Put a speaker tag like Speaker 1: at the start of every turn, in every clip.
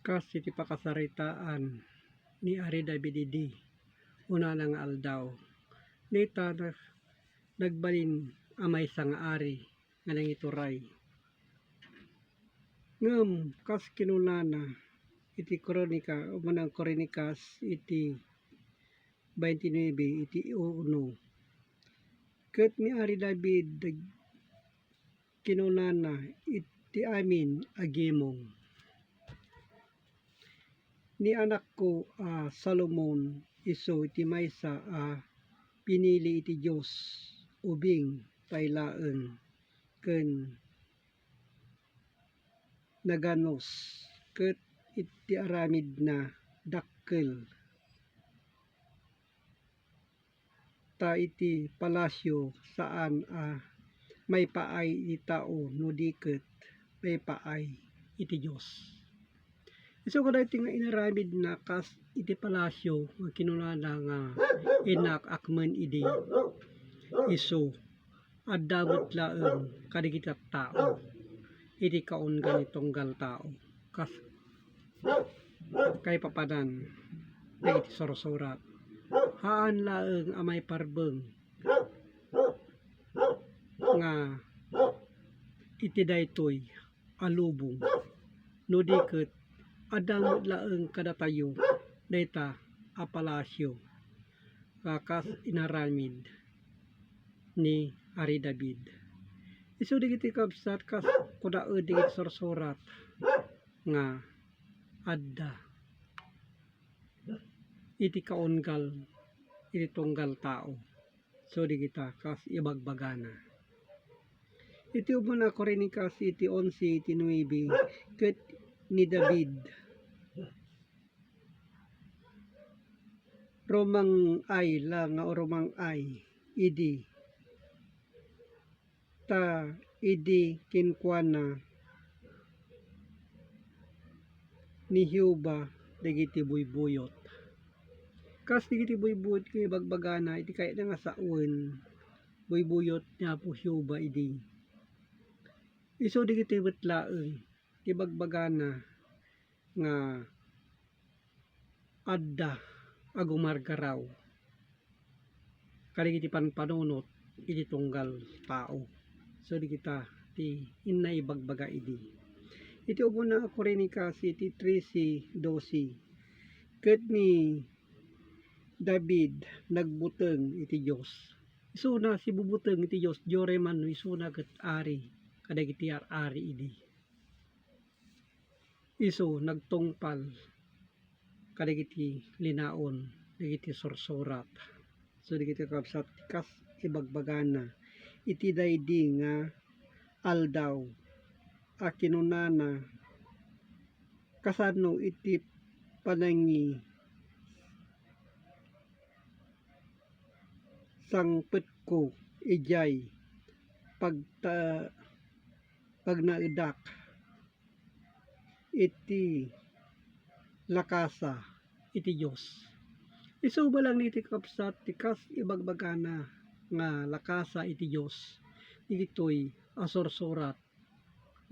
Speaker 1: Kas iti pakasaritaan ni Ari David idi una nang aldaw. Nita nagbalin amay sang ari nga nang ituray. Ngem kas kinunana iti kronika umanang kronikas iti 29 iti 1. Ket ni Ari David kinunana iti amin agimong. Ni anak ko Salomon iso iti maysa pinili iti Dios ubing pailaeng ken naganos ket iti aramid na dakkel ta iti palasyo saan may paay iti tao no diket may paay iti Dios. So kada iti nga inaramid na kas iti palasyo nga kinunana nga inak akmen idi iso addamot laeng kadigiti tao iti kaon ganitonggal tao kas kay papanan na iti sorsurat haan laeng amay parbeng nga iti daytoy alubong no diket adamot laeng kadatayo dayta a palasyo kas inaramid ni Ari David. Isu digiti kabsat kas kudaed digiti sorsurat nga adda iti kaunggal iti tunggal tao. So digita kas ibagbagana. Iti umuna kronikas iti 11 iti 9 ket ni David romang ay lang nga romang ay idi ta idi kinkuana ni Jehova dagiti buybuyot. Kas digiti buybuyot kay bagbagana iti kay nga sawen buybuyot niya po Jehova idi. Isu digiti betlaeng ti bagbagana nga adda agumargaraw kadigiti panpanunot iti tunggal tao. So digita ti inay bagbaga idi. Iti umuna kronikas iti 13:12 ket ni David nagbuteng iti Dios. Isuna si bubuteng iti Dios diore man isuna ket ari kadagiti ari idi. Isu nagtungpal kadagiti linaon dagiti sorsurat. So digiti kabsat kas ibagbagana iti daydi nga aldaw a kinunana kasano iti panangi sangpet ko ijay pagnaedak iti lakasa iti Dios. Isu balang iti kapsat ti kas ibagbagana nga lakasa iti Dios igitoy asorsurat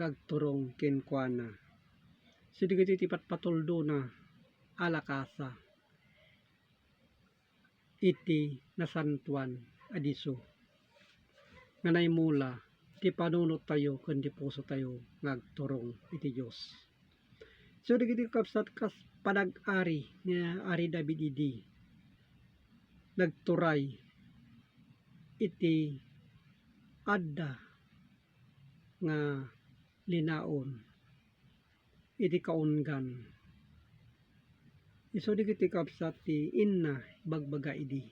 Speaker 1: gagturong kenkuana. So digiti ti patpatuldo na alakasa iti nasantuan adiso nga naymula ti panunot tayo ken ti puso tayo ngagturong iti Dios. So digiti kapsat kas panag-ari ni Ari David idi nagturay iti adda nga linaon iti kaunggan. Isu digiti kapsat ti inna bagbaga idi.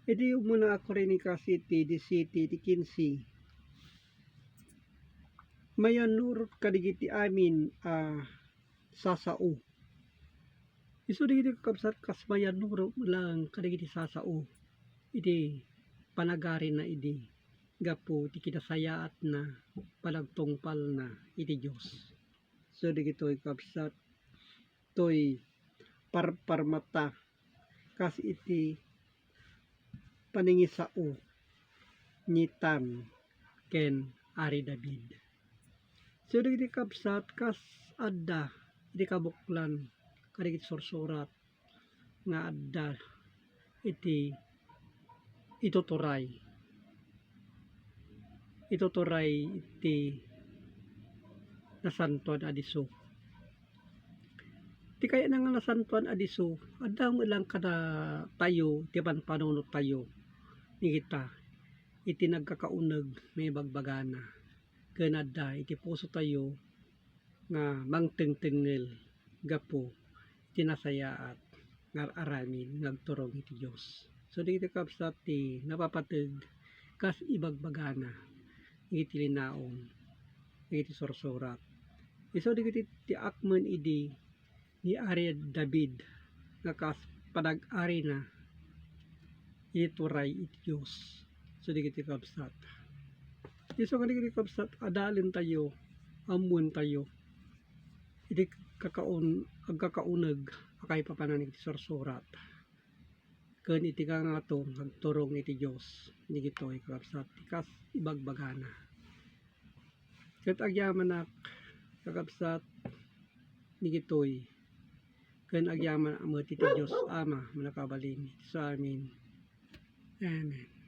Speaker 1: Iti umuna kronikas iti 17 iti 15 mayanurot kadigiti amin sasao. Isu digiti kapsat kas mayanurot lang kadigiti sasao iti panagari na idi gapo ti kinasayaat na panagtungpal na iti Dios. So digitoy kapsat toy parmata kas iti paningisao nitan ken Ari David. So digiti kapsat kas adda iti kabuklan kadagiti sursurat nga adda iti ituturay iti nasantuan a diso. Ti kaya na nga nasantuan a diso, adda mo lang kada tayo ti panpanunot tayo ni kita iti nagkakauneg may bagbagana ken adda iti puso tayo nga mangtengtengel gapo iti nasayaat nga aramin nagturong iti Dios. So dito kapsat ti napapateg kas ibagbagana iti linaon iti sursurat. So dito ti akmen idi ni Ari David nga kas panag-ari na iti turay iti Dios. So dito kapsat. So dito kapsat adalin tayo amuan tayo iti agkakauneg akay papanan iti sursurat ken iti kangatong agturong iti Dios digitoy kakabsat kas ibagbagana ket agyaman kakabsat digitoy ken agyaman met iti Dios Ama manakabalin sa amin. Amen.